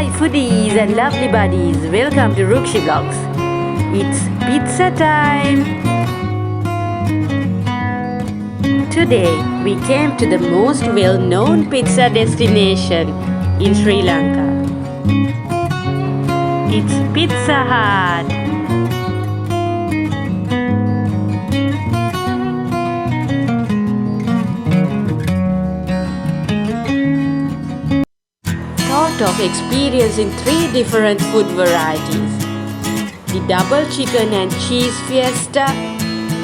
Hi foodies and lovely buddies, welcome to Rukshi Vlogs. It's pizza time! Today we came to the most well-known pizza destination in Sri Lanka. It's Pizza Hut. Thought of experiencing 3 different food varieties: the double chicken and cheese fiesta,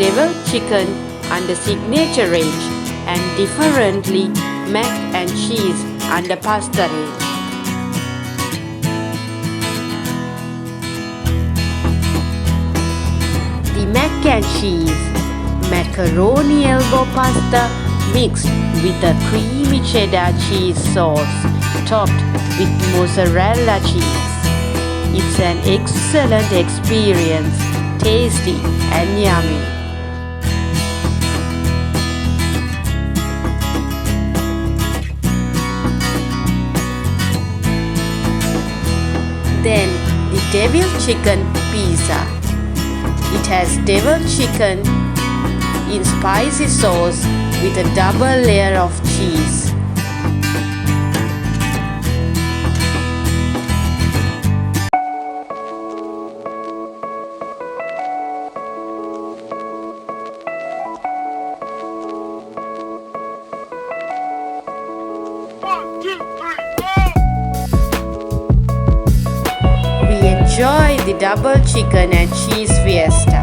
devil chicken under signature range, and differently mac and cheese under pasta range. The mac and cheese macaroni elbow pasta mixed with a creamy cheddar cheese sauce topped with mozzarella cheese. It's an excellent experience, tasty and yummy. Then the devil chicken pizza. It has devil chicken in spicy sauce with a double layer of cheese. Enjoy the double chicken and cheese fiesta.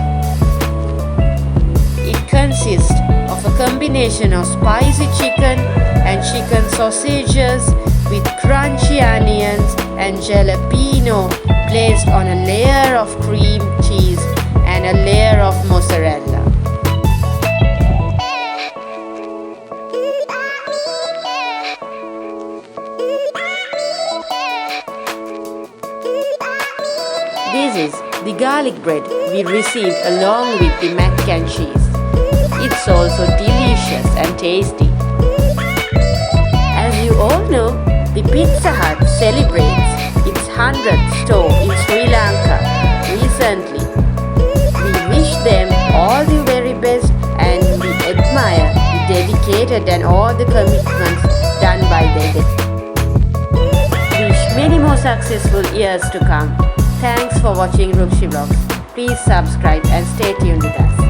It consists of a combination of spicy chicken and chicken sausages with crunchy onions and jalapeno placed on a layer of cream cheese and a layer of mozzarella. This is the garlic bread we received along with the mac and cheese. It's also delicious and tasty. As you all know, the Pizza Hut celebrates its 100th store in Sri Lanka recently. We wish them all the very best and we admire the dedicated and all the commitments done by them. Wish many more successful years to come. Thanks for watching Rukshi Vlogs. Please subscribe and stay tuned with us.